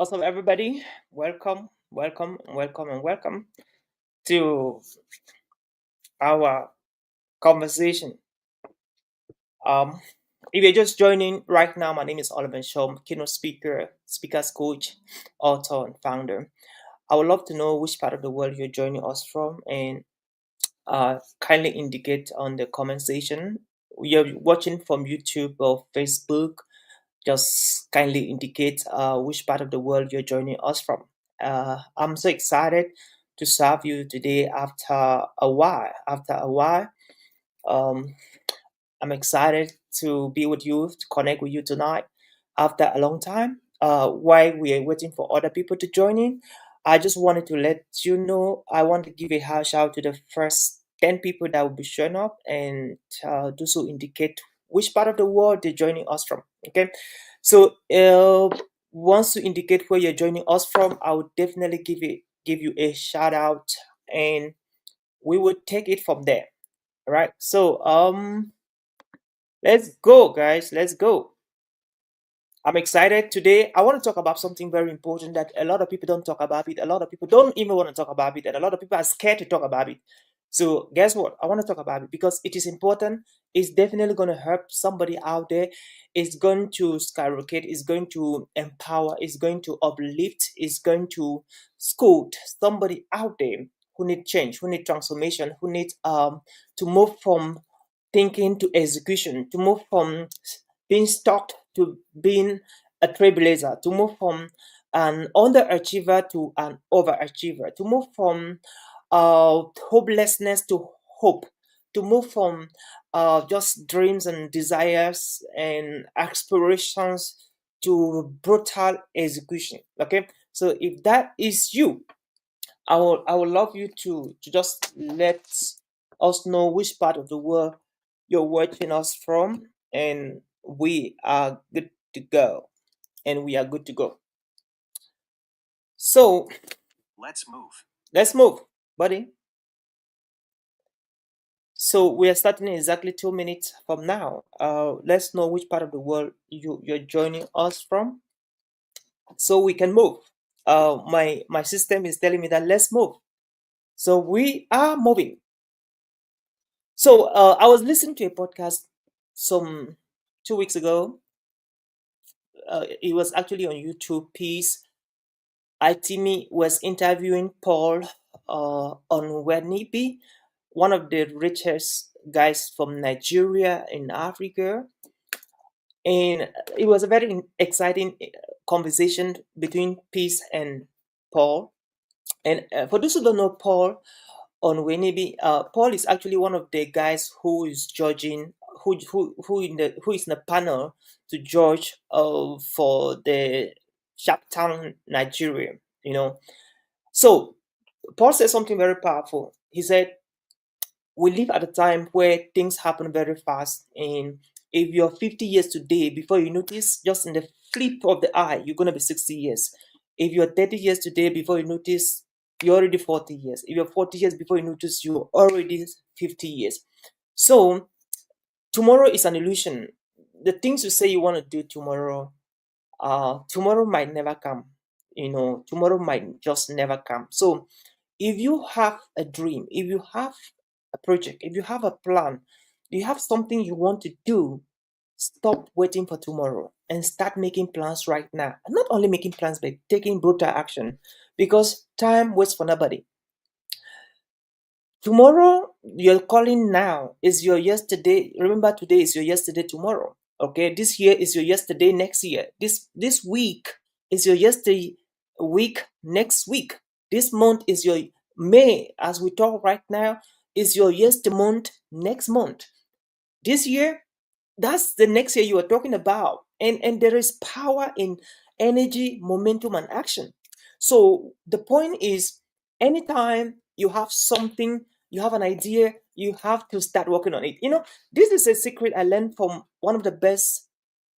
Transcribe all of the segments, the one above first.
What's up, everybody? Welcome, welcome, welcome, and welcome to our conversation. Um, if you're just joining right now, my name is Oliver Shaw, keynote speaker, speakers coach, author, and founder. I would love to know which part of the world you're joining us from, and kindly indicate on the comment section. You're watching from YouTube or Facebook. Just kindly indicate which part of the world you're joining us from. I'm so excited to serve you today after a while. Um, I'm excited to be with you, to connect with you tonight after a long time. While we are waiting for other people to join in, I just wanted to let you know I want to give a shout out to the first 10 people that will be showing up and do so indicate which part of the world they're joining us from. Okay, so once you indicate where you're joining us from, I would definitely give you a shout out and we would take it from there. All right, so let's go, guys. Let's go. I'm excited today. I want to talk about something very important that a lot of people don't talk about it. A lot of people don't even want to talk about it, and a lot of people are scared to talk about it. So, guess what? I want to talk about it because it is important. It's definitely going to help somebody out there. It's going to skyrocket. It's going to empower. It's going to uplift. It's going to scold somebody out there who need change, who need transformation, who need to move from thinking to execution, to move from being stuck to being a trailblazer, to move from an underachiever to an overachiever, to move from hopelessness to hope, to move from just dreams and desires and aspirations to brutal execution. Okay, so if that is you, I would love you to just let us know which part of the world you're watching us from, and we are good to go. And we are good to go. So Let's move. let's move, buddy. So we are starting in exactly 2 minutes from now. Let's know which part of the world you're joining us from, so we can move. My system is telling me that let's move. So we are moving. So I was listening to a podcast some 2 weeks ago. It was actually on YouTube. Peace. Itimi was interviewing Paul Onwenibi, one of the richest guys from Nigeria in Africa. And it was a very exciting conversation between Peace and Paul. And for those who don't know Paul Onwenibi, Paul is actually one of the guys who is judging, who is in the panel to judge for the Sharp Nigeria. You know, so Paul said something very powerful. He said, we live at a time where things happen very fast. And if you're 50 years today, before you notice, just in the flip of the eye, you're going to be 60 years. If you're 30 years today, before you notice, you're already 40 years. If you're 40 years, before you notice, you're already 50 years. So tomorrow is an illusion. The things you say you want to do tomorrow, tomorrow might never come. Tomorrow might just never come. So if you have a dream, if you have a project, if you have a plan, you have something you want to do, stop waiting for tomorrow and start making plans right now. And not only making plans, but taking brutal action, because time waits for nobody. Tomorrow, you're calling now is your yesterday. Remember, today is your yesterday tomorrow. Okay, this year is your yesterday next year. This week is your yesterday week next week. This month is your May, as we talk right now, is your yesterday month next month. This year, that's the next year you are talking about. And there is power in energy, momentum, and action. So the point is, anytime you have something, you have an idea, you have to start working on it. This is a secret I learned from one of the best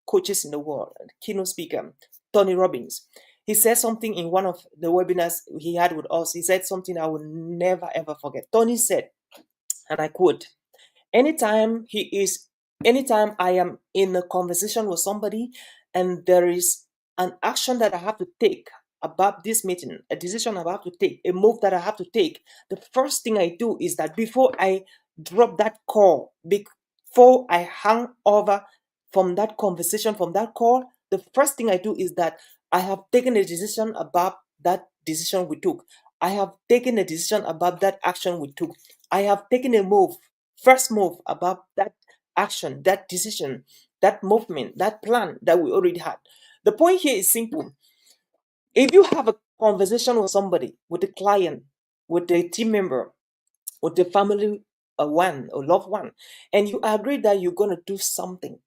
coaches in the world, keynote speaker, Tony Robbins. He said something in one of the webinars he had with us. He said something I will never ever forget. Tony said, and I quote, anytime I am in a conversation with somebody and there is an action that I have to take about this meeting, a decision I have to take, a move that I have to take, the first thing I do is that before I drop that call, before I hang over from that conversation, from that call, the first thing I do is that I have taken a decision about that decision we took. I have taken a decision about that action we took. I have taken a move, first move about that action, that decision, that movement, that plan that we already had. The point here is simple. If you have a conversation with somebody, with a client, with a team member, with a family one or loved one, and you agree that you're going to do something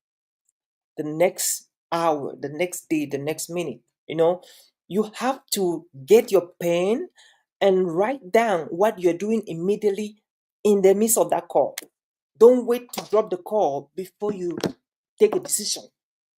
the next hour, the next day, the next minute, you have to get your pen and write down what you're doing immediately in the midst of that call. Don't wait to drop the call before you take a decision.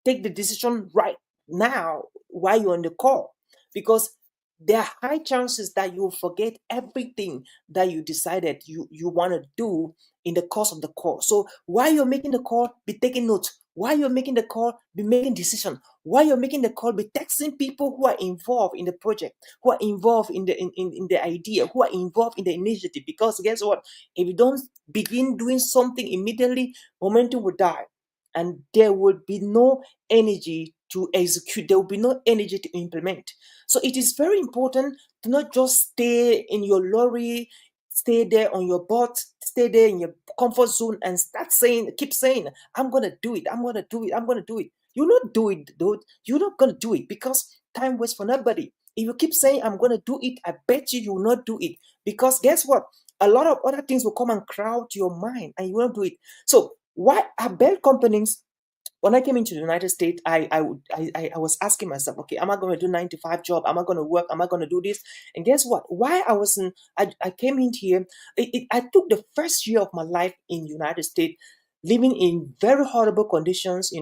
Take the decision right now while you're on the call, because there are high chances that you'll forget everything that you decided you want to do in the course of the call. So while you're making the call, be taking notes. While you're making the call, be making decision. While you're making the call, be texting people who are involved in the project, who are involved in in the idea, who are involved in the initiative. Because guess what? If you don't begin doing something immediately, momentum will die, and there will be no energy to execute. There will be no energy to implement. So it is very important to not just stay in your lorry, stay there on your butt, stay there in your comfort zone and keep saying, I'm gonna do it, I'm gonna do it, I'm gonna do it. You not do it, dude. You're not gonna do it because time waits for nobody. If you keep saying I'm gonna do it, I bet you will not do it. Because guess what? A lot of other things will come and crowd your mind and you won't do it. So why are Bell companies, when I came into the United States, I was asking myself, okay, am I going to do 9 to 5 job? Am I going to work? Am I going to do this? And guess what? Why I came in here, I took the first year of my life in United States, living in very horrible conditions.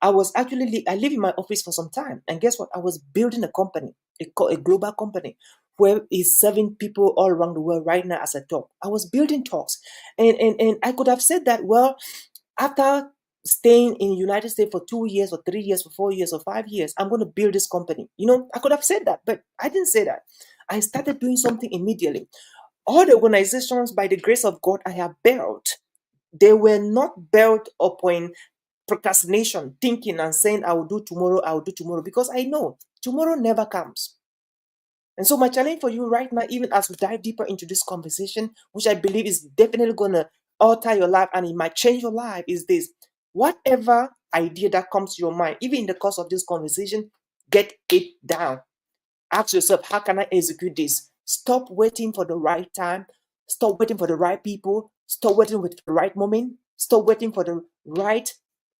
I was actually, I live in my office for some time. And guess what? I was building a company, a global company where is serving people all around the world right now as I talk. I was building talks. And I could have said that, well, after staying in the United States for 2 years or 3 years or 4 years or 5 years, I'm going to build this company. I could have said that, but I didn't say that. I started doing something immediately. All the organizations, by the grace of God, I have built, they were not built upon procrastination, thinking and saying, I will do tomorrow, because I know tomorrow never comes. And so my challenge for you right now, even as we dive deeper into this conversation, which I believe is definitely going to alter your life and it might change your life, is this. Whatever idea that comes to your mind, even in the course of this conversation, get it down. Ask yourself, how can I execute this? Stop waiting for the right time. Stop waiting for the right people. Stop waiting for the right moment. Stop waiting for the right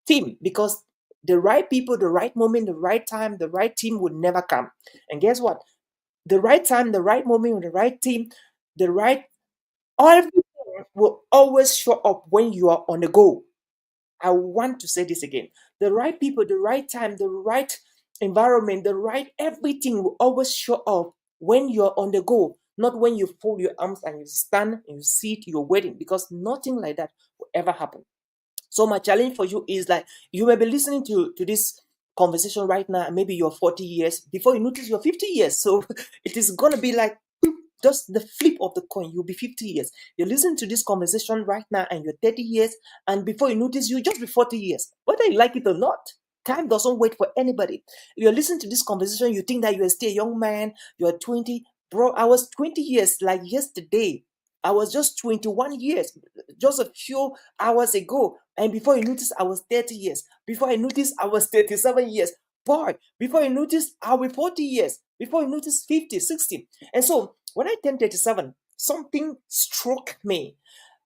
team, because the right people, the right moment, the right time, the right team will never come. And guess what? The right time, the right moment, the right team, the right everything will always show up when you are on the go. I want to say this again. The right people, the right time, the right environment, the right everything will always show up when you're on the go, not when you fold your arms and you stand and you sit, you're waiting, because nothing like that will ever happen. So my challenge for you is that you may be listening to this conversation right now, and maybe you're 40 years. Before you notice, you're 50 years. So it is going to be like just the flip of the coin. You'll be 50 years. You listen to this conversation right now and you're 30 years. And before you notice, you just be 40 years. Whether you like it or not, time doesn't wait for anybody. If you're listening to this conversation, you think that you're still a young man, you're 20. Bro, I was 20 years like yesterday. I was just 21 years, just a few hours ago. And before you notice, I was 30 years. Before I noticed, I was 37 years. Boy, before you notice, I'll be 40 years. Before you notice, 50, 60. And so when I turned 37, something struck me.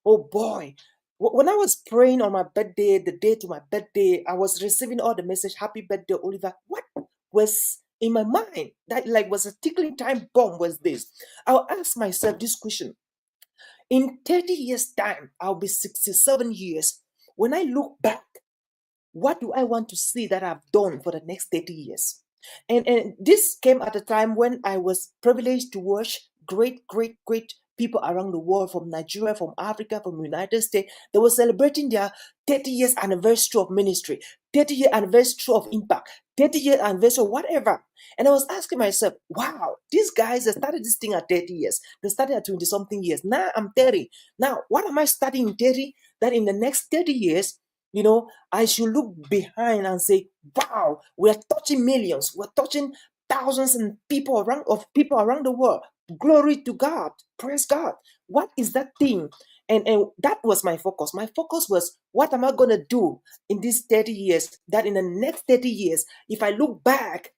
Oh boy. When I was praying on my birthday, the day to my birthday, I was receiving all the message, happy birthday, Oliver. What was in my mind that like was a tickling time bomb was this? I'll ask myself this question. In 30 years' time, I'll be 67 years. When I look back, what do I want to see that I've done for the next 30 years? And this came at a time when I was privileged to watch great people around the world, from Nigeria, from Africa, from United States. They were celebrating their 30 years anniversary of ministry, 30-year anniversary of impact, 30-year anniversary of whatever. And I was asking myself, wow, these guys, they started this thing at 30 years. They started at 20-something years. Now I'm 30. Now, what am I studying in 30? That in the next 30 years, I should look behind and say, wow, we're touching millions. We're touching thousands and people around the world. Glory to God. Praise God. What is that thing? And that was my focus. My focus was, what am I going to do in these 30 years? That in the next 30 years, if I look back,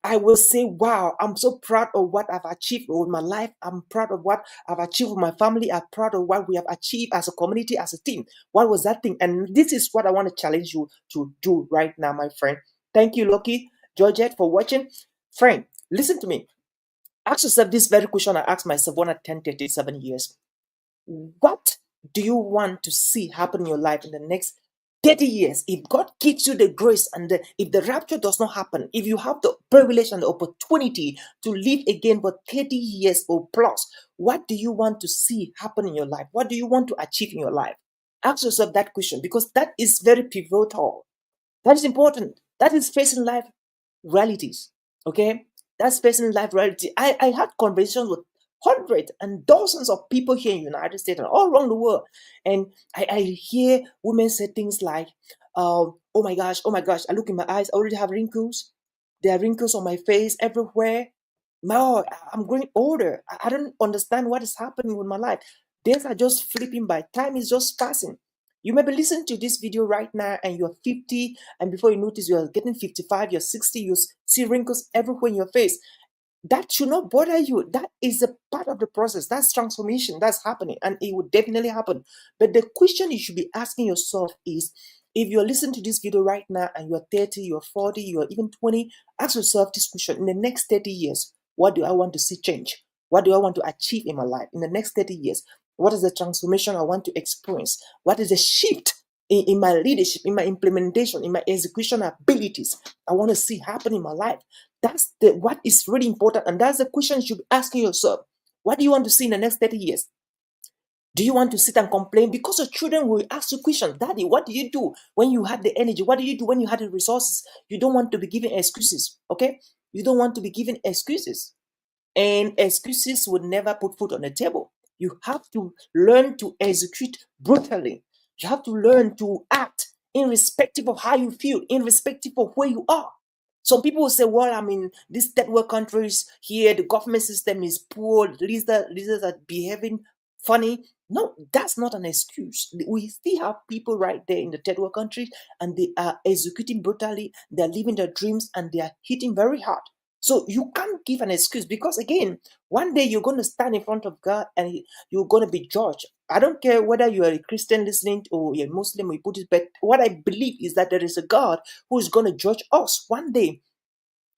I will say, wow, I'm so proud of what I've achieved with my life. I'm proud of what I've achieved with my family. I'm proud of what we have achieved as a community, as a team. What was that thing? And this is what I want to challenge you to do right now, my friend. Thank you, Lucky, Georgette, for watching. Friend, listen to me. Ask yourself this very question I asked myself when I turned 37 years. What do you want to see happen in your life in the next 30 years? If God gives you the grace and if the rapture does not happen, if you have the privilege and the opportunity to live again for 30 years or plus, what do you want to see happen in your life? What do you want to achieve in your life? Ask yourself that question, because that is very pivotal. That is important. That is facing life realities. Okay? That's facing life reality. I had conversations with hundreds and dozens of people here in the United States and all around the world. And I hear women say things like, oh my gosh, I look in my eyes, I already have wrinkles. There are wrinkles on my face everywhere. No, I'm growing older. I don't understand what is happening with my life. Days are just flipping by. Time is just passing. You may be listening to this video right now and you're 50, and before you notice you're getting 55, you're 60, you see wrinkles everywhere in your face. That should not bother you. That is a part of the process. That's transformation. That's happening, and it will definitely happen. But the question you should be asking yourself is, if you're listening to this video right now and you're 30, you're 40, you're even 20, ask yourself this question. In the next 30 years, what do I want to see change? What do I want to achieve in my life? In the next 30 years, what is the transformation I want to experience? What is the shift in my leadership, in my implementation, in my execution abilities I want to see happen in my life? That's what is really important. And that's the question you should be asking yourself. What do you want to see in the next 30 years? Do you want to sit and complain? Because your children will ask you questions. Daddy, what do you do when you had the energy? What do you do when you had the resources? You don't want to be given excuses, okay? You don't want to be given excuses. And excuses would never put food on the table. You have to learn to execute brutally. You have to learn to act irrespective of how you feel, irrespective of where you are. Some people will say, well, I'm in these third world countries here, the government system is poor, leaders are behaving funny. No, that's not an excuse. We still have people right there in the third world countries, and they are executing brutally, they're living their dreams, and they are hitting very hard. So you can't give an excuse, because again, one day you're going to stand in front of God and you're going to be judged. I don't care whether you are a Christian listening or you're a Muslim or a Buddhist, but what I believe is that there is a God who is going to judge us one day.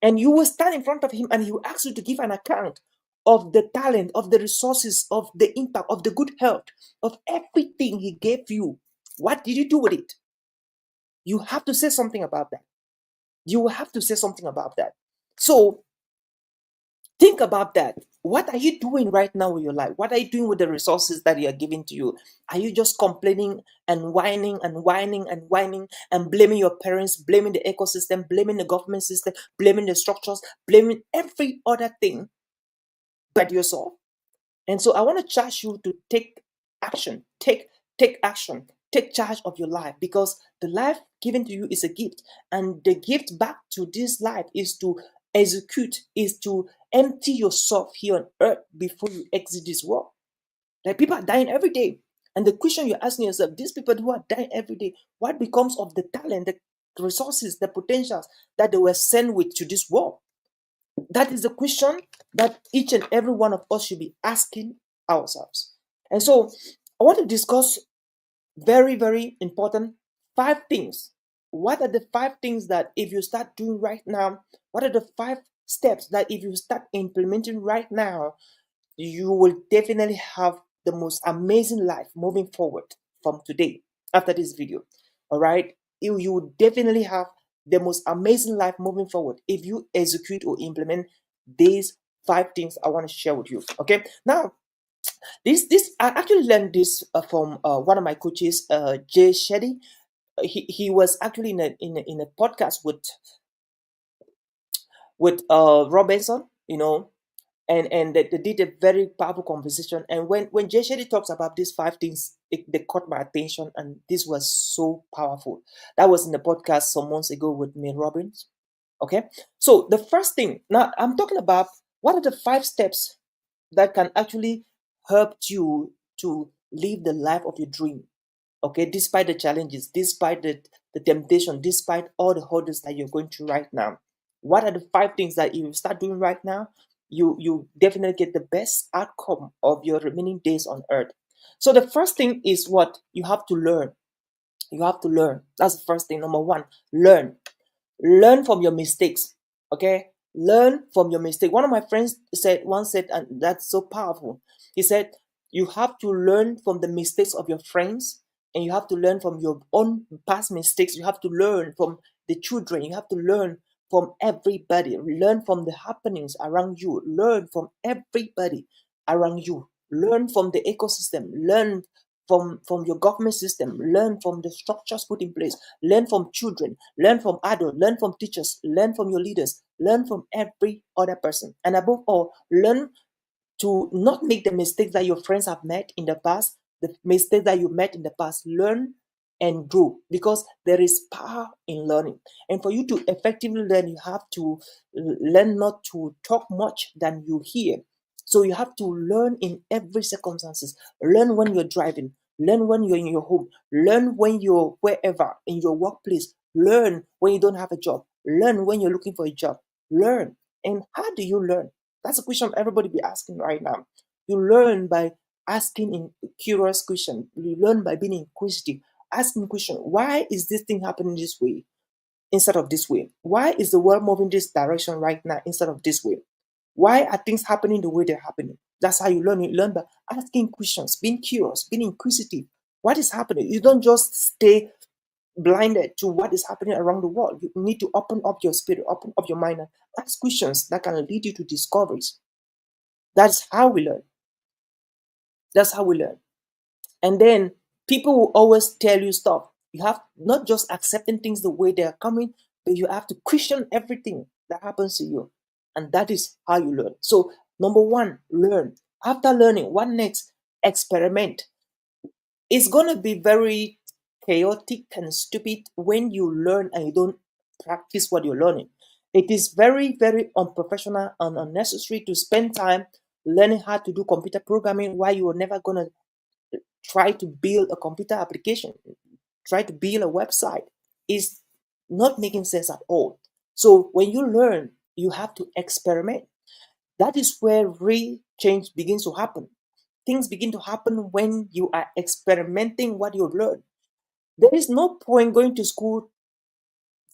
And you will stand in front of him and he will ask you to give an account of the talent, of the resources, of the impact, of the good health, of everything he gave you. What did you do with it? You have to say something about that. You will have to say something about that. So think about that. What are you doing right now with your life? What are you doing with the resources that are given to you? Are you just complaining and whining and whining and whining and blaming your parents, blaming the ecosystem, blaming the government system, blaming the structures, blaming every other thing but yourself? And so I want to charge you to take action. Take action. Take charge of your life, because the life given to you is a gift. And the gift back to this life is to execute, is to empty yourself here on earth before you exit this world. Like, people are dying every day. And the question you're asking yourself, these people who are dying every day, what becomes of the talent, the resources, the potentials that they were sent with to this world? That is the question that each and every one of us should be asking ourselves. And so I want to discuss very, very important 5 things. What are the 5 things that if you start doing right now, what are the 5 steps that if you start implementing right now, you will definitely have the most amazing life moving forward from today after this video? All right, you will definitely have the most amazing life moving forward if you execute or implement these 5 things I want to share with you. Okay, now This I actually learned this from one of my coaches, Jay Shetty. He was actually in a podcast with Robinson, and they did a very powerful conversation. And when Jay Shetty talks about these five things, they caught my attention, and this was so powerful. That was in the podcast some months ago with Mel Robbins. Okay, so the first thing now I'm talking about, what are the 5 steps that can actually help you to live the life of your dream? Okay, despite the challenges, despite the temptation, despite all the hurdles that you're going through right now, what are the 5 things that if you start doing right now, you definitely get the best outcome of your remaining days on earth? So the first thing is what you have to learn. You have to learn. That's the first thing. Number one, learn. Learn from your mistakes. Okay, learn from your mistake. One of my friends said, and that's so powerful. He said, you have to learn from the mistakes of your friends, and you have to learn from your own past mistakes. You have to learn from the children. You have to learn from everybody. Learn from the happenings around you. Learn from everybody around you. Learn from the ecosystem. Learn from your government system. Learn from the structures put in place. Learn from children. Learn from adults. Learn from teachers. Learn from your leaders. Learn from every other person. And above all, learn to not make the mistakes that your friends have made in the past, the mistakes that you made in the past. Learn and grow, because there is power in learning. And for you to effectively learn, you have to learn not to talk much than you hear. So you have to learn in every circumstances. Learn when you're driving. Learn when you're in your home. Learn when you're wherever in your workplace. Learn when you don't have a job. Learn when you're looking for a job. Learn. And how do you learn? That's a question everybody be asking right now. You learn by asking in curious question. You learn by being inquisitive. Asking question, why is this thing happening this way instead of this way? Why is the world moving this direction right now instead of this way? Why are things happening the way they're happening? That's how you learn. You learn by asking questions, being curious, being inquisitive. What is happening? You don't just stay blinded to what is happening around the world. You need to open up your spirit, open up your mind, and ask questions that can lead you to discoveries. That's how we learn. That's how we learn. And then people will always tell you stuff. You have not just accepting things the way they are coming, but you have to question everything that happens to you. And that is how you learn. So, number one, learn. After learning, what next? Experiment. It's going to be very chaotic and stupid when you learn and you don't practice what you're learning. It is very, very unprofessional and unnecessary to spend time learning how to do computer programming while you are never going to try to build a computer application, try to build a website. Is not making sense at all. So when you learn, you have to experiment. That is where real change begins to happen. Things begin to happen when you are experimenting what you've learned. There is no point going to school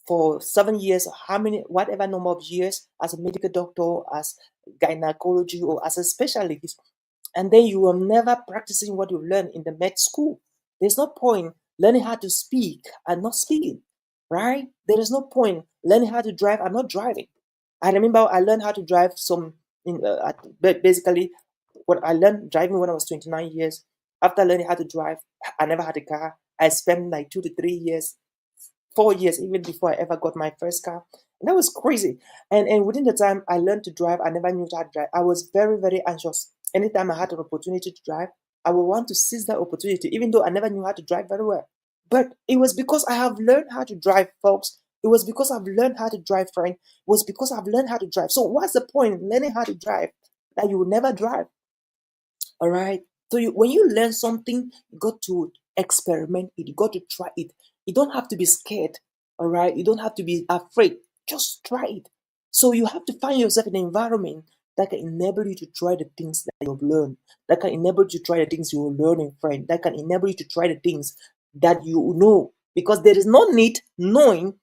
for 7 years, or how many, whatever number of years, as a medical doctor, as gynecology, or as a specialist, and then you are never practicing what you learned in the med school. There's no point learning how to speak and not speaking, right? There is no point learning how to drive and not driving. I remember I learned how to drive basically what I learned driving when I was 29 years. After learning how to drive, I never had a car. I spent like 2 to 3 years, 4 years even before I ever got my first car. And that was crazy. And within the time I learned to drive, I never knew how to drive. I was very, very anxious. Anytime I had an opportunity to drive, I would want to seize that opportunity, even though I never knew how to drive very well. But it was because I have learned how to drive, folks. It was because I've learned how to drive, friend. It was because I've learned how to drive. So what's the point in learning how to drive that you will never drive? All right. So when you learn something, you got to experiment it. You got to try it. You don't have to be scared. All right. You don't have to be afraid. Just try it. So you have to find yourself in an environment that can enable you to try the things that you've learned. That can enable you to try the things you will learn in friend. That can enable you to try the things that you know. Because there is no need knowing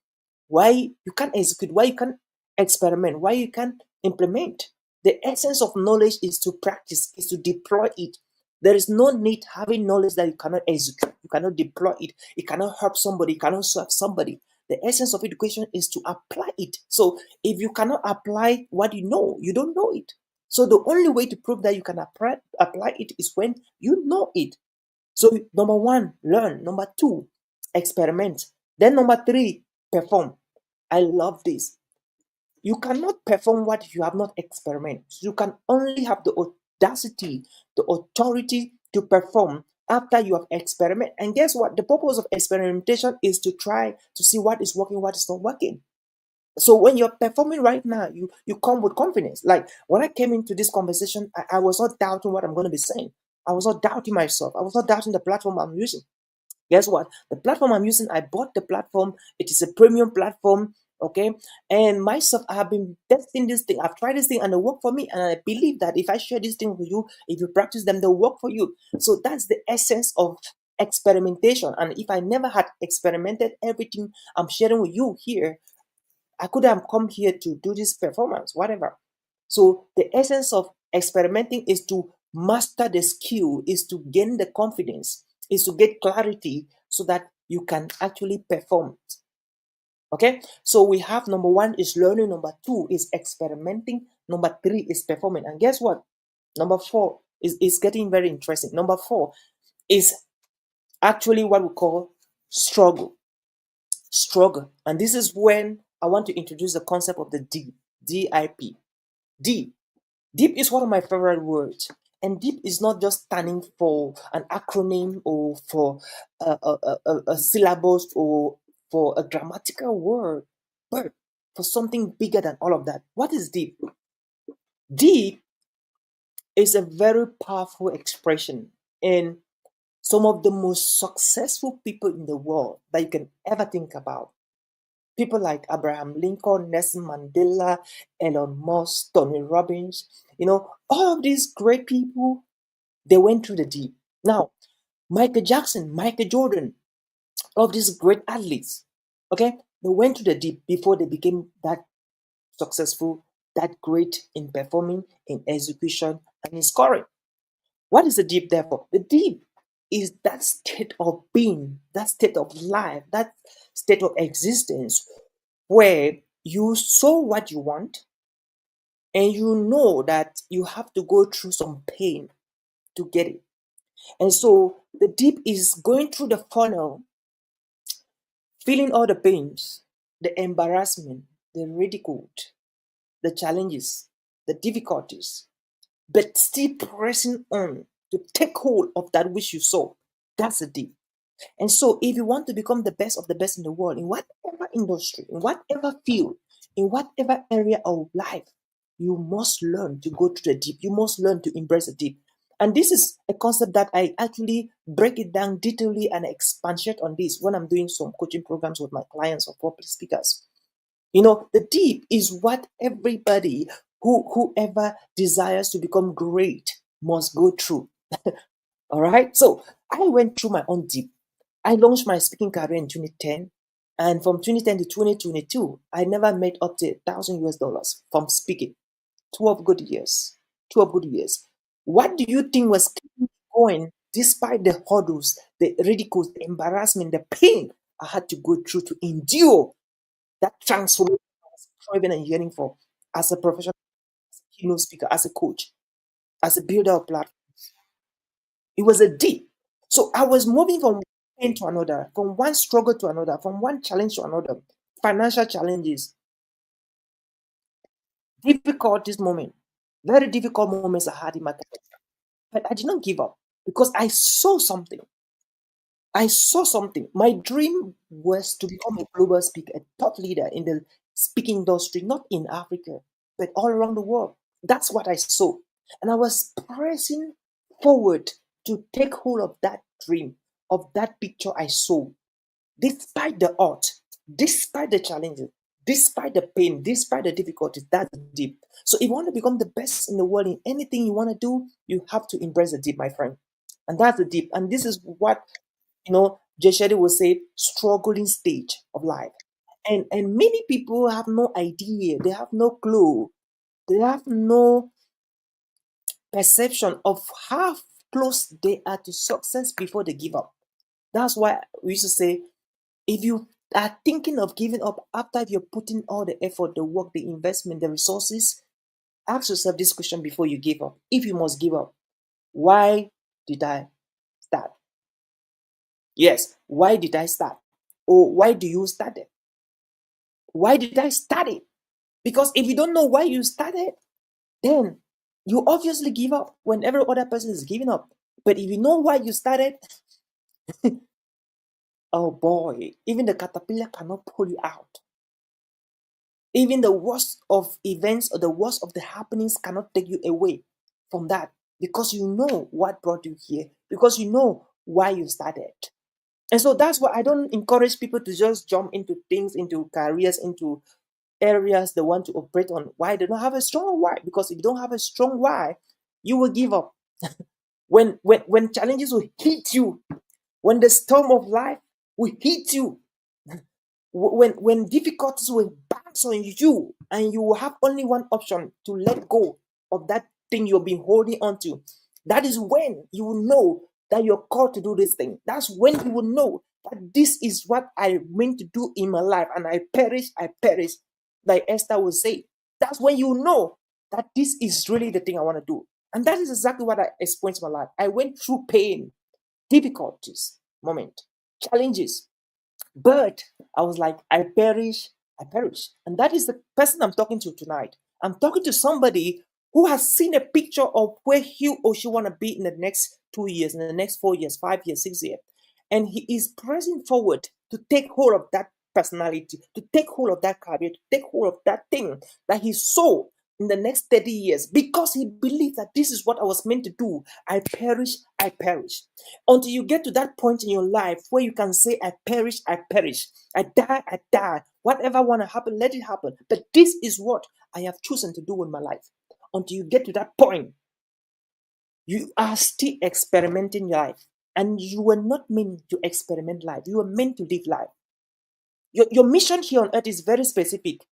why you can't execute, why you can't experiment, why you can't implement. The essence of knowledge is to practice, is to deploy it. There is no need having knowledge that you cannot execute, you cannot deploy it, it cannot help somebody, it cannot serve somebody. The essence of education is to apply it. So if you cannot apply what you know, you don't know it. So the only way to prove that you can apply it is when you know it. So number one, learn. Number two, experiment. Then number three, perform. I love this. You cannot perform what you have not experimented. You can only have the audacity, the authority to perform after you have experimented. And guess what? The purpose of experimentation is to try to see what is working, what is not working. So when you're performing right now, you come with confidence. Like when I came into this conversation, I was not doubting what I'm going to be saying. I was not doubting myself. I was not doubting the platform I'm using. Guess what? The platform I'm using, I bought the platform. It is a premium platform. Okay. And myself, I have been testing this thing. I've tried this thing and it worked for me. And I believe that if I share this thing with you, if you practice them, they'll work for you. So that's the essence of experimentation. And if I never had experimented everything I'm sharing with you here, I could have come here to do this performance, whatever. So the essence of experimenting is to master the skill, is to gain the confidence, is to get clarity so that you can actually perform. Okay, so we have number one is learning, number two is experimenting, number three is performing. And guess what? Number four is getting very interesting. Number four is actually what we call struggle. Struggle. And this is when I want to introduce the concept of the DIP. DIP. Deep. Deep is one of my favorite words. And deep is not just standing for an acronym or for a syllabus or for a grammatical word, but for something bigger than all of that. What is deep? Deep is a very powerful expression. And some of the most successful people in the world that you can ever think about, people like Abraham Lincoln, Nelson Mandela, Elon Musk, Tony Robbins, all of these great people, they went through the deep. Now, Michael Jackson, Michael Jordan, all of these great athletes, okay, they went through the deep before they became that successful, that great in performing, in execution, and in scoring. What is the deep, therefore? The deep is that state of being, that state of life, that state of existence where you saw what you want and you know that you have to go through some pain to get it. And so the deep is going through the funnel, feeling all the pains, the embarrassment, the ridicule, the challenges, the difficulties, but still pressing on to take hold of that which you saw. That's the deep. And so, if you want to become the best of the best in the world, in whatever industry, in whatever field, in whatever area of life, you must learn to go to the deep. You must learn to embrace the deep. And this is a concept that I actually break it down detailedly and expatiate on this when I'm doing some coaching programs with my clients or public speakers. The deep is what everybody whoever desires to become great must go through. All right. So I went through my own deep. I launched my speaking career in 2010. And from 2010 to 2022, I never made up to $1,000 from speaking. 12 good years. 12 good years. What do you think was keeping me going despite the hurdles, the ridicules, the embarrassment, the pain I had to go through to endure that transformation I was striving and yearning for as a professional, as a keynote speaker, as a coach, as a builder of platform? It was a deep. So I was moving from one pain to another, from one struggle to another, from one challenge to another. Financial challenges, difficulties moment, very difficult moments I had in my career. But I did not give up because I saw something. I saw something. My dream was to become a global speaker, a thought leader in the speaking industry, not in Africa, but all around the world. That's what I saw. And I was pressing forward to take hold of that dream, of that picture I saw, despite the odds, despite the challenges, despite the pain, despite the difficulties. That's deep. So if you want to become the best in the world in anything you want to do, you have to embrace the deep, my friend. And that's the deep. And this is what Jay Shetty will say, struggling stage of life. And many people have no idea, they have no clue, they have no perception of how close they are to success before they give up. That's why we used to say, if you are thinking of giving up after you're putting all the effort, the work, the investment, the resources, Ask yourself this question before you give up. If you must give up, why did I start? Yes, why did I start? Or why do you start it? Why did I start it? Because if you don't know why you started, then you obviously give up when every other person is giving up. But if you know why you started, oh boy, even the caterpillar cannot pull you out. Even the worst of events or the worst of the happenings cannot take you away from that, because you know what brought you here, because you know why you started. And so that's why I don't encourage people to just jump into things, into careers, into areas they want to operate on. Why? They don't have a strong why. Because if you don't have a strong why, you will give up. When challenges will hit you, when the storm of life will hit you, when difficulties will bounce on you, and you will have only one option, to let go of that thing you've been holding on to, that is when you will know that you're called to do this thing. That's when you will know that this is what I meant to do in my life, and I perish, like Esther would say. That's when you know that this is really the thing I want to do. And that is exactly what I experienced in my life. I went through pain, difficulties, moment, challenges, but I was like, I perish. And that is the person I'm talking to tonight. I'm talking to somebody who has seen a picture of where he or she want to be in the next 2 years, in the next 4 years, 5 years, 6 years. And he is pressing forward to take hold of that personality, to take hold of that career, to take hold of that thing that he saw in the next 30 years, because he believed that this is what I was meant to do. I perish, I perish. Until you get to that point in your life where you can say, I perish, I perish. I die, I die. Whatever want to happen, let it happen. But this is what I have chosen to do in my life. Until you get to that point, you are still experimenting life. And you were not meant to experiment life. You were meant to live life. Your mission here on earth is very specific.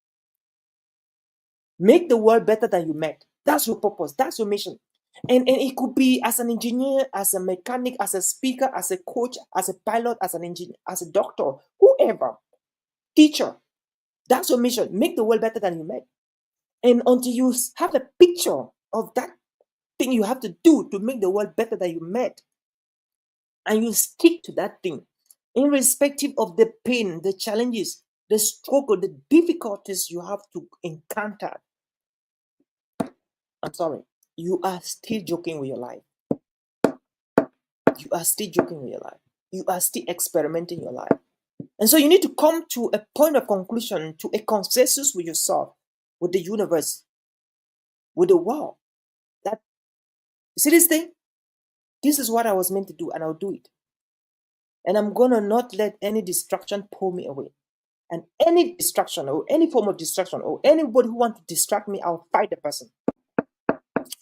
Make the world better than you met. That's your purpose. That's your mission. And it could be as an engineer, as a mechanic, as a speaker, as a coach, as a pilot, as an engineer, as a doctor, whoever, teacher. That's your mission. Make the world better than you met. And until you have a picture of that thing you have to do to make the world better than you met, and you stick to that thing, irrespective of the pain, the challenges, the struggle, the difficulties you have to encounter, I'm sorry, you are still joking with your life. You are still joking with your life. You are still experimenting your life. And so you need to come to a point of conclusion, to a consensus with yourself, with the universe, with the world. That, you see this thing? This is what I was meant to do, and I'll do it. And I'm going to not let any distraction pull me away. And any distraction or any form of distraction or anybody who wants to distract me, I'll fight the person.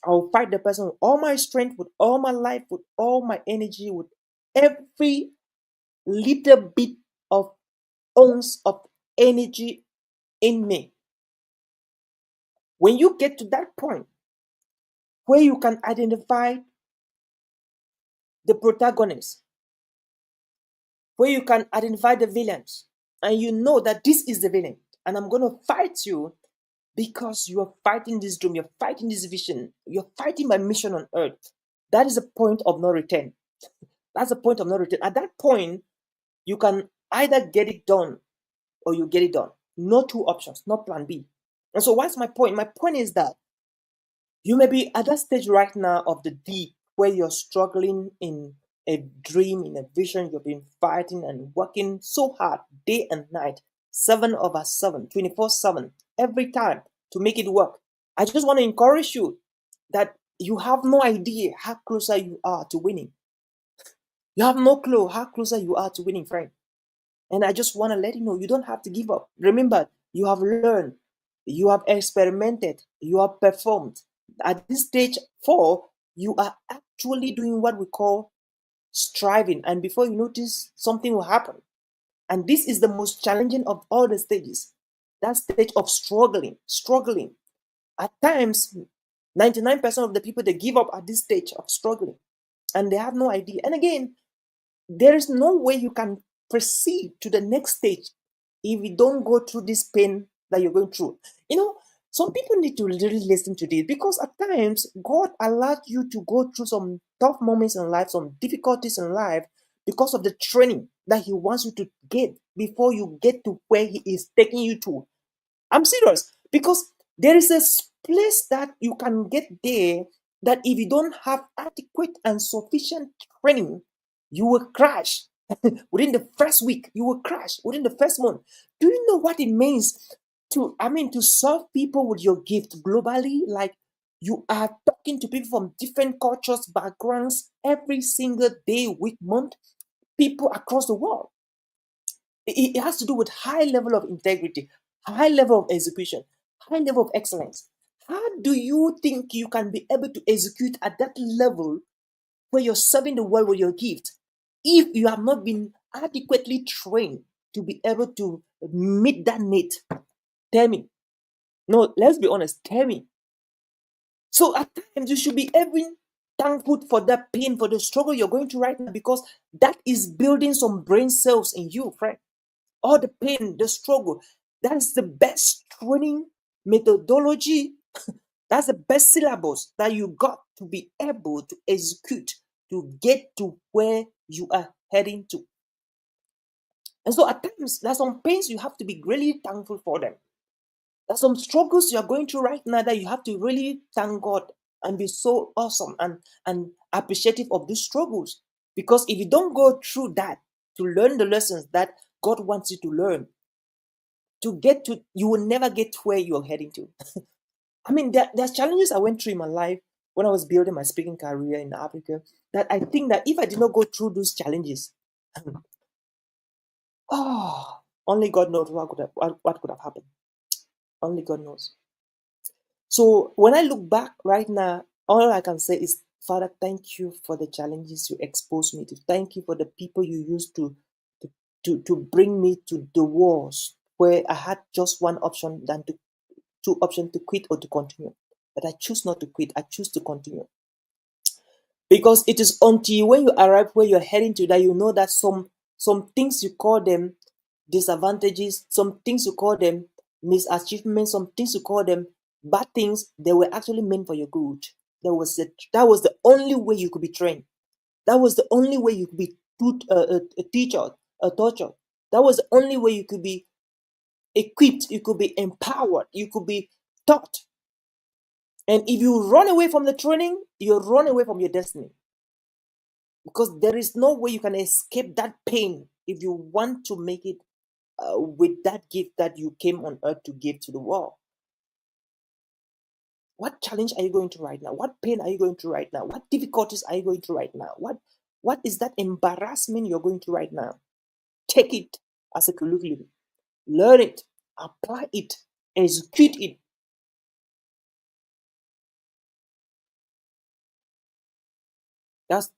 I'll fight the person with all my strength, with all my life, with all my energy, with every little bit of ounce of energy in me. When you get to that point where you can identify the protagonist, where you can identify the villains, and you know that this is the villain, and I'm going to fight you because you are fighting this dream, you're fighting this vision, you're fighting my mission on earth. That is a point of no return. That's a point of no return. At that point, you can either get it done or you get it done. No two options, no plan B. And so, what's my point? My point is that you may be at that stage right now of the deep where you're struggling in a dream, in a vision. You've been fighting and working so hard day and night, 7/7, 24/7, every time to make it work. I just want to encourage you that you have no idea how closer you are to winning. You have no clue how closer you are to winning, friend. And I just want to let you know, you don't have to give up. Remember, you have learned, you have experimented, you have performed. At this stage 4, you are actually doing what we call striving. And before you notice, something will happen. And this is the most challenging of all the stages. That stage of struggling. At times, 99% of the people, they give up at this stage of struggling. And they have no idea. And again, there is no way you can proceed to the next stage if you don't go through this pain that you're going through. You know, Some people need to really listen to this, because at times God allowed you to go through some tough moments in life, some difficulties in life, because of the training that He wants you to get before you get to where He is taking you to. I'm serious, because there is a place that you can get there, that if you don't have adequate and sufficient training, you will crash. Within the first week, you will crash. Within the first month. Do you know what it means to serve people with your gift globally? Like, you are talking to people from different cultures, backgrounds every single day, week, month, people across the world. It has to do with high level of integrity, high level of execution, high level of excellence. How do you think you can be able to execute at that level where you're serving the world with your gift if you have not been adequately trained to be able to meet that need? Tell me. No, let's be honest. Tell me. So at times you should be even thankful for that pain, for the struggle you're going through right now, because that is building some brain cells in you, friend. All the pain, the struggle, that's the best training methodology. That's the best syllabus that you got to be able to execute to get to where you are heading to. And so at times, there's some pains you have to be really thankful for them. There's some struggles you're going through right now that you have to really thank God and be so awesome and appreciative of these struggles. Because if you don't go through that to learn the lessons that God wants you to learn, to get to, you will never get to where you're heading to. I mean, there's challenges I went through in my life when I was building my speaking career in Africa, that I think that if I did not go through those challenges, oh, only God knows what could have happened. Only God knows. So when I look back right now, all I can say is, Father, thank you for the challenges you exposed me to. Thank you for the people you used to, to bring me to the walls where I had just one option than to two options, to quit or to continue. But I choose not to quit. I choose to continue. Because it is until when you arrive where you're heading to that you know that some things you call them disadvantages, some things you call them misachievements, some things you call them bad things, they were actually meant for your good. That was the only way you could be trained. That was the only way you could be a teacher, a torture. That was the only way you could be equipped, you could be empowered, you could be taught. And if you run away from the training, you run away from your destiny. Because there is no way you can escape that pain if you want to make it with that gift that you came on earth to give to the world. What challenge are you going through right now? What pain are you going through right now? What difficulties are you going through right now? What is that embarrassment you're going through right now? Take it as a curriculum. Learn it, apply it, execute it.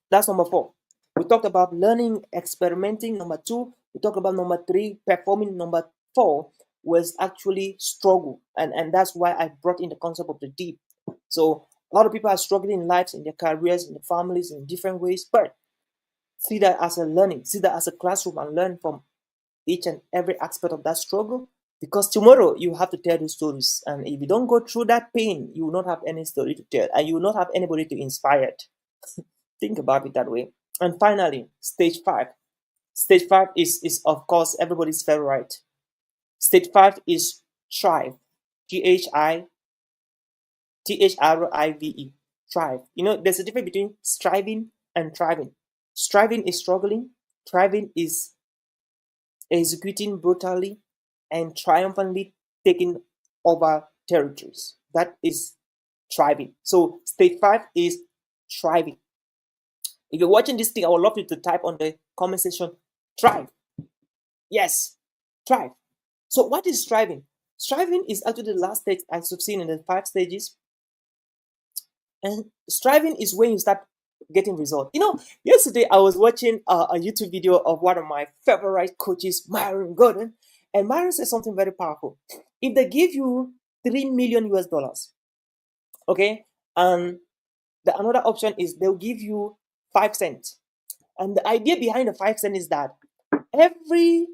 That's number 4. We talked about learning, experimenting. Number 2, we talked about number 3, performing. Number 4 was actually struggle, and that's why I brought in the concept of the deep. So a lot of people are struggling in lives, in their careers, in their families, in different ways. But see that as a learning, see that as a classroom, and learn from each and every aspect of that struggle. Because tomorrow you have to tell those stories, and if you don't go through that pain, you will not have any story to tell, and you will not have anybody to inspire it. Think about it that way. And finally, stage 5. Stage 5 is of course everybody's favorite. Stage 5 is thrive. THRIVE. Thrive. You know, there's a difference between striving and thriving. Striving is struggling. Thriving is executing brutally and triumphantly taking over territories. That is thriving. So stage 5 is thriving. If you're watching this thing, I would love you to type on the comment section, thrive. Yes, thrive. So what is striving? Striving is actually the last stage, as you've seen in the 5 stages. And striving is when you start getting results. You know, yesterday I was watching a YouTube video of one of my favorite coaches, Myron Gordon, and Myron said something very powerful. If they give you 3 million US dollars, okay, and the another option is they'll give you 5 cents. And the idea behind the 5 cents is that every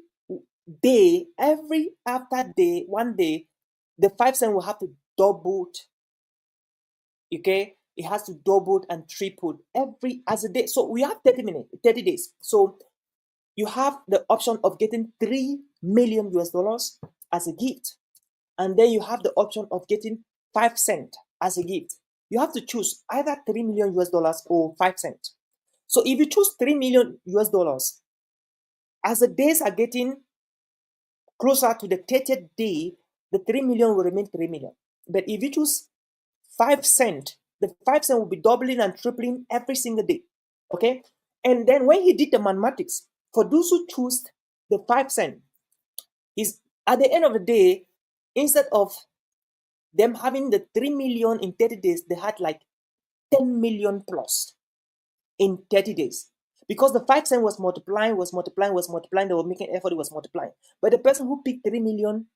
day, every after day, one day, the 5 cents will have to doubled. Okay, it has to double and triple every as a day. So we have 30 days. So you have the option of getting 3 million US dollars as a gift, and then you have the option of getting 5 cents as a gift. You have to choose either 3 million US dollars or 5 cents. So if you choose 3 million US dollars, as the days are getting closer to the 30th day, the 3 million will remain 3 million. But if you choose 5 cents, the 5 cents will be doubling and tripling every single day. Okay? And then when he did the mathematics, for those who choose the 5 cents, is at the end of the day, instead of them having the 3 million in 30 days, they had like 10 million plus in 30 days. Because the 5 cents was multiplying, they were making effort, it was multiplying. But the person who picked $3 million,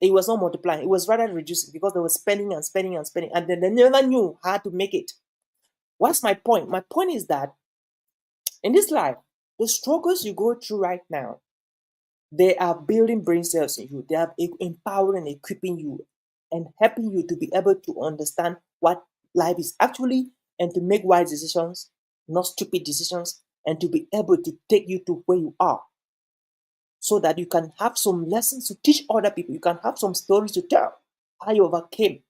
it was not multiplying, it was rather reducing because they were spending and spending and spending, and then they never knew how to make it. What's my point? My point is that in this life, the struggles you go through right now, they are building brain cells in you. They are empowering, equipping you, and helping you to be able to understand what life is actually and to make wise decisions, not stupid decisions, and to be able to take you to where you are so that you can have some lessons to teach other people. You can have some stories to tell how you overcame.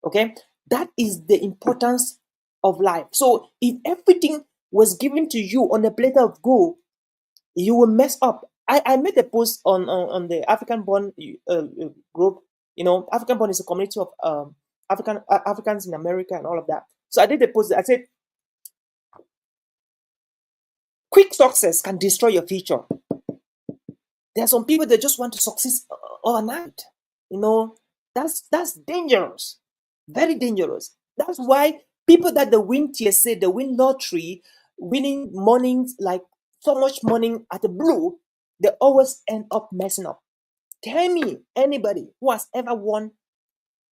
Okay? That is the importance of life. So if everything was given to you on a platter of gold, you will mess up. I made a post on the African Born group. You know, African Born is a community of Africans in America and all of that. So I did a post. I said, quick success can destroy your future. There are some people that just want to succeed overnight. You know, that's dangerous, very dangerous. That's why people that they win TSA, they win lottery, winning money like so much money at the blue, they always end up messing up. Tell me anybody who has ever won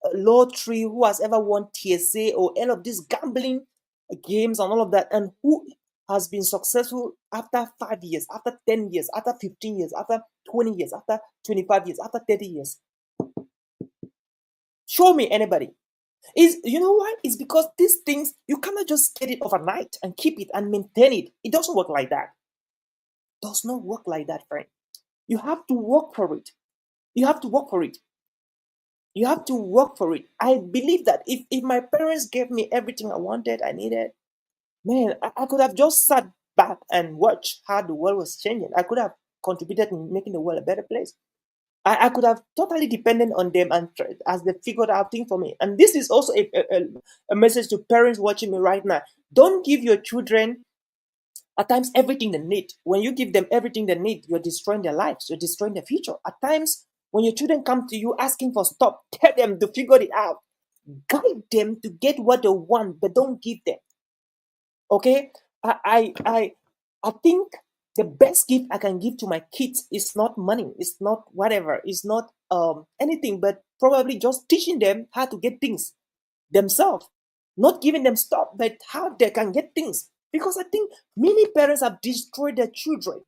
a lottery, who has ever won TSA or any of these gambling games and all of that, and who has been successful after 5 years, after 10 years, after 15 years, after 20 years, after 25 years, after 30 years. Show me anybody. Is you know why? It's because these things you cannot just get it overnight and keep it and maintain it. It doesn't work like that. It does not work like that, friend. You have to work for it. You have to work for it. You have to work for it. I believe that if my parents gave me everything I wanted, I needed, man, I could have just sat back and watched how the world was changing. I could have contributed in making the world a better place. I could have totally depended on them and as they figured out things for me. And this is also a message to parents watching me right now. Don't give your children at times everything they need. When you give them everything they need, you're destroying their lives. You're destroying their future. At times, when your children come to you asking for stuff, tell them to figure it out. Guide them to get what they want, but don't give them. Okay? I think the best gift I can give to my kids is not money, it's not whatever, it's not anything, but probably just teaching them how to get things themselves, not giving them stuff, but how they can get things. Because I think many parents have destroyed their children,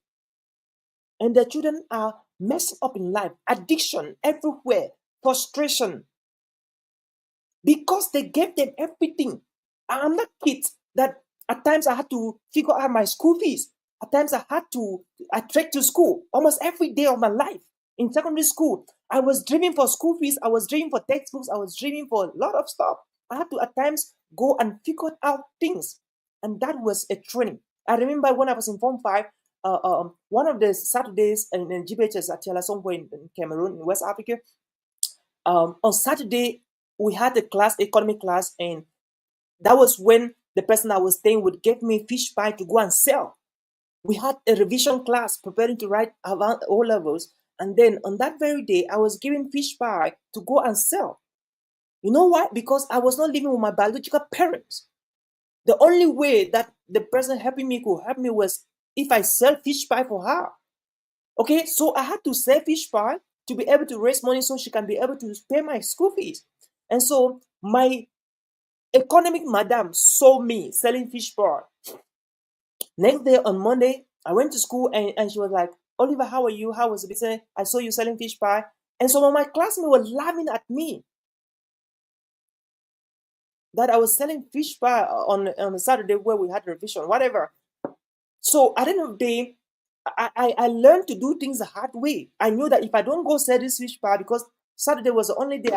and their children are messing up in life, addiction everywhere, frustration, because they gave them everything. I'm not kids that at times I had to figure out my school fees. At times I trekked to school almost every day of my life. In secondary school, I was dreaming for school fees, I was dreaming for textbooks, I was dreaming for a lot of stuff. I had to at times go and figure out things. And that was a training. I remember when I was in Form 5, one of the Saturdays in GBHS at Tiala somewhere in Cameroon, in West Africa, on Saturday, we had a class, economic class, and that was when the person I was staying would give me fish pie to go and sell. We had a revision class preparing to write about O levels, and then on that very day, I was given fish pie to go and sell. You know why? Because I was not living with my biological parents. The only way that the person helping me could help me was if I sell fish pie for her. Okay, so I had to sell fish pie to be able to raise money so she can be able to pay my school fees. And so my economic madam saw me selling fish pie. Next day on Monday, I went to school and she was like, Oliver, how are you? How was the business? I saw you selling fish pie. And some of my classmates were laughing at me that I was selling fish pie on a Saturday where we had revision, whatever. So at the end of the day, I learned to do things the hard way. I knew that if I don't go sell this fish pie, because Saturday was the only day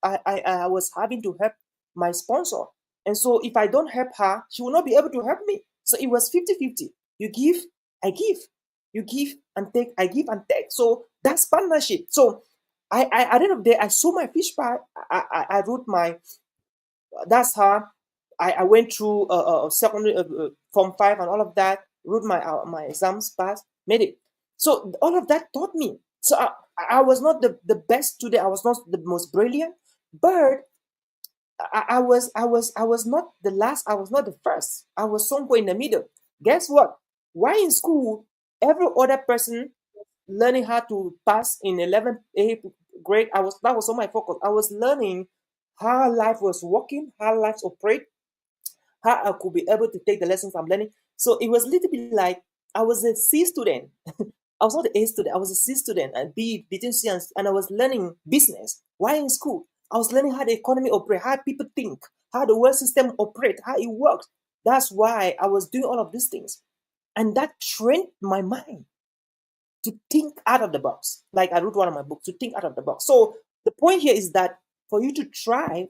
I was having to help my sponsor. And so if I don't help her, she will not be able to help me. So it was 50-50. You give, I give. You give and take, I give and take. So that's partnership. So at the end of the day, I sold my fish pie. I wrote my, that's how I went through secondary form 5 and all of that, wrote my exams, passed, made it. So all of that taught me. So I was not the best student. I was not the most brilliant, but I was not the last. I was not the first. I was somewhere in the middle. Guess what? Why in school, every other person learning how to pass in 11th grade, that was all my focus. I was learning how life was working, how life operate, how I could be able to take the lessons I'm learning. So it was a little bit like I was a C student. I was not an A student. I was a C student, and B between C and I was learning business. Why in school? I was learning how the economy operates, how people think, how the world system operates, how it works. That's why I was doing all of these things, and that trained my mind to think out of the box. Like I wrote one of my books, to think out of the box. So the point here is that for you to try,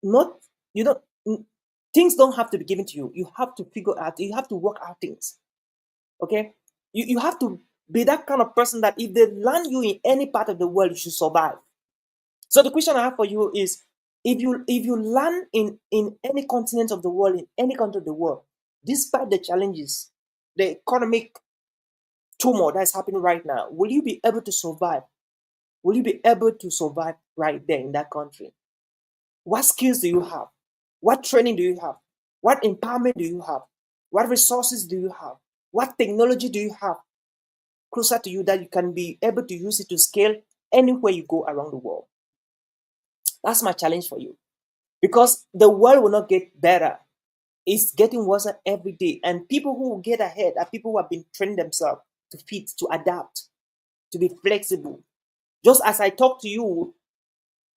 not you don't things don't have to be given to you. You have to figure out, you have to work out things. Okay? You have to be that kind of person that if they land you in any part of the world, you should survive. So the question I have for you is, if you land in any continent of the world, in any country of the world, despite the challenges, the economic turmoil that's happening right now, will you be able to survive? Will you be able to survive right there in that country? What skills do you have? What training do you have? What empowerment do you have? What resources do you have? What technology do you have closer to you that you can be able to use it to scale anywhere you go around the world? That's my challenge for you. Because the world will not get better. It's getting worse every day. And people who will get ahead are people who have been training themselves to fit, to adapt, to be flexible. Just as I talk to you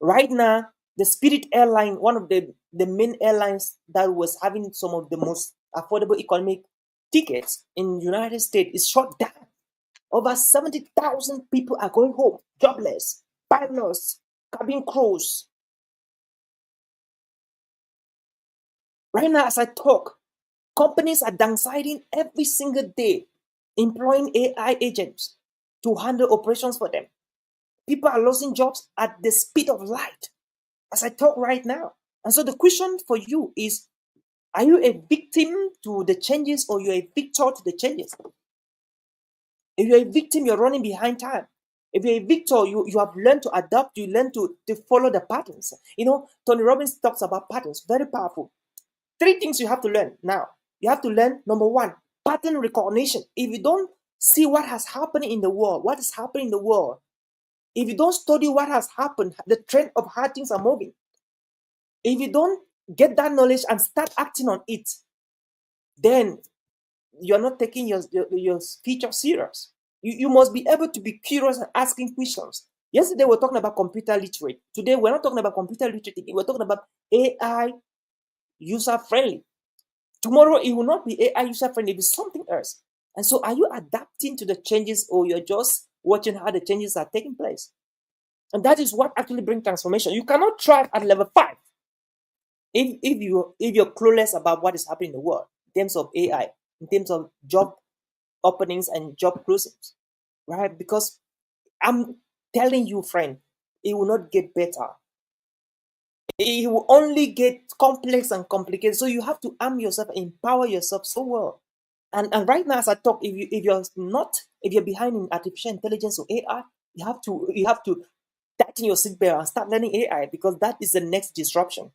right now, the Spirit Airline, one of the main airlines that was having some of the most affordable economic tickets in the United States, is shut down. Over 70,000 people are going home, jobless, pilots, cabin crews. Right now, as I talk, companies are downsizing every single day, employing AI agents to handle operations for them. People are losing jobs at the speed of light as I talk right now. And so the question for you is, are you a victim to the changes or you're a victor to the changes? If you're a victim, you're running behind time. If you're a victor, you have learned to adapt, you learn to follow the patterns. Tony Robbins talks about patterns, very powerful. 3 things you have to learn now. You have to learn, number 1, pattern recognition. If you don't see what has happened in the world, what is happening in the world, if you don't study what has happened, the trend of how things are moving, if you don't get that knowledge and start acting on it, then you're not taking your future serious. You must be able to be curious and asking questions. Yesterday, we were talking about computer literate. Today, we're not talking about computer literacy. We're talking about AI user friendly. Tomorrow, it will not be AI user friendly, it's something else. And so, are you adapting to the changes, or you're just watching how the changes are taking place? And that is what actually brings transformation. You cannot thrive at level 5 if you're clueless about what is happening in the world in terms of AI, in terms of job openings and job closings, right? Because I'm telling you, friend, it will not get better. It will only get complex and complicated. So you have to arm yourself, empower yourself so well. And right now, as I talk, if you're behind in artificial intelligence or AI, you have to tighten your seatbelt and start learning AI, because that is the next disruption.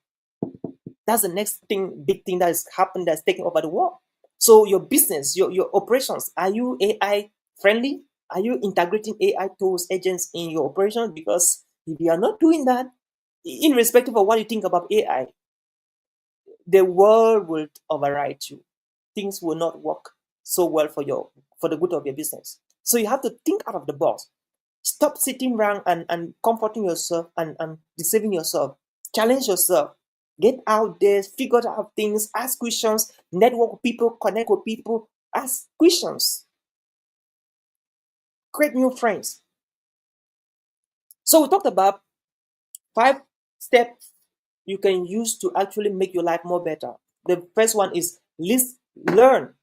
That's the next big thing that has happened, that's taking over the world. So your business, your operations, are you AI friendly? Are you integrating AI tools, agents in your operations? Because if you are not doing that, irrespective of what you think about AI, the world will override you. Things will not work so well for the good of your business. So you have to think out of the box. Stop sitting around and comforting yourself and deceiving yourself. Challenge yourself. Get out there, figure out things, ask questions, network with people, connect with people, ask questions, create new friends. So we talked about 5 steps you can use to actually make your life more better. The first one is list, learn.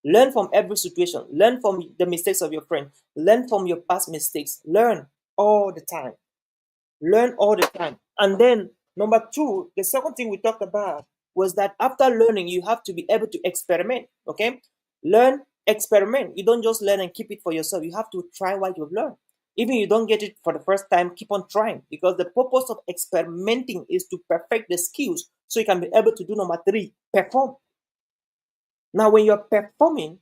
Learn from every situation. Learn from the mistakes of your friend. Learn from your past mistakes. Learn all the time. Learn all the time. And then number two, the second thing we talked about was that after learning, you have to be able to experiment. Okay, learn, experiment. You don't just learn and keep it for yourself. You have to try what you've learned. Even you don't get it for the first time, keep on trying, because the purpose of experimenting is to perfect the skills so you can be able to do number three, perform. Now, when you're performing,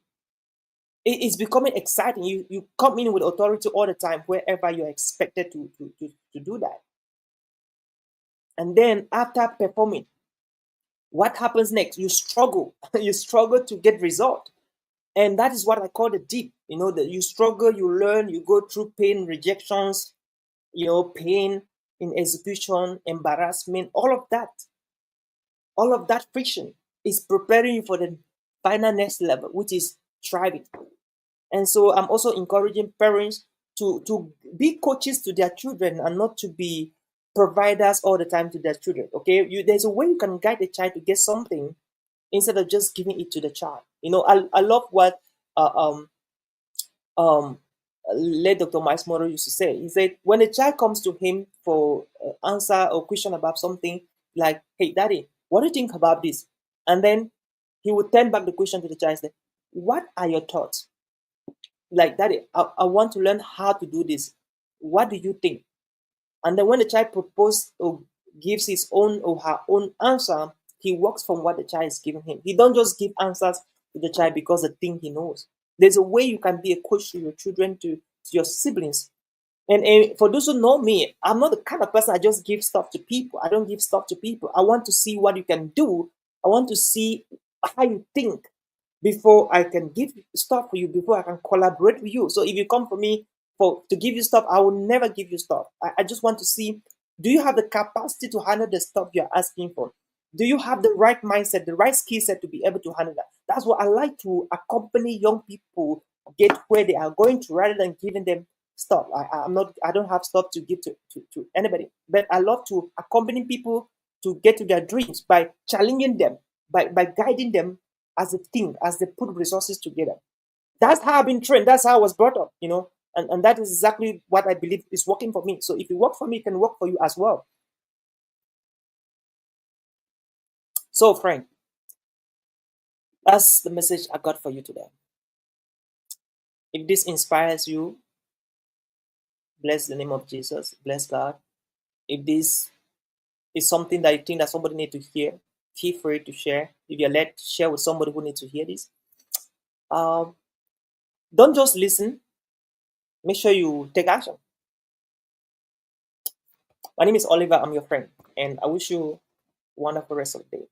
it is becoming exciting. You come in with authority all the time wherever you're expected to do that. And then after performing, what happens next? You struggle. You struggle to get result. And that is what I call the deep. That you struggle, you learn, you go through pain, rejections, pain in execution, embarrassment, all of that friction is preparing you for the final next level, which is thriving. And so I'm also encouraging parents to be coaches to their children and not to be providers all the time to their children. Okay, there's a way you can guide the child to get something instead of just giving it to the child. I love what uh, um um late Dr. Miles Moro used to say. He said when a child comes to him for answer or question about something, like, "Hey, daddy, what do you think about this?" And then he would turn back the question to the child and say, "What are your thoughts?" Like, "Daddy, I want to learn how to do this. What do you think?" And then when the child proposes or gives his own or her own answer, he works from what the child is giving him. He don't just give answers to the child because the thing he knows. There's a way you can be a coach to your children, to your siblings. And for those who know me, I'm not the kind of person I just give stuff to people. I don't give stuff to people. I want to see what you can do. I want to see how you think before I can give stuff for you, before I can collaborate with you. So if you come for me to give you stuff, I will never give you stuff. I just want to see, do you have the capacity to handle the stuff you're asking for? Do you have the right mindset, the right skill set to be able to handle that? That's what I like to accompany young people get where they are going to, rather than giving them stuff. I don't have stuff to give to anybody. But I love to accompany people to get to their dreams by challenging them, by guiding them as a team, as they put resources together. That's how I've been trained. That's how I was brought up. And that is exactly what I believe is working for me. So if it work for me, it can work for you as well. So, friend, that's the message I got for you today. If this inspires you, bless the name of Jesus, bless God. If this is something that you think that somebody need to hear, feel free to share. If you're led, share with somebody who needs to hear this. Um, don't just listen. Make sure you take action. My name is Oliver. I'm your friend, and I wish you a wonderful rest of the day.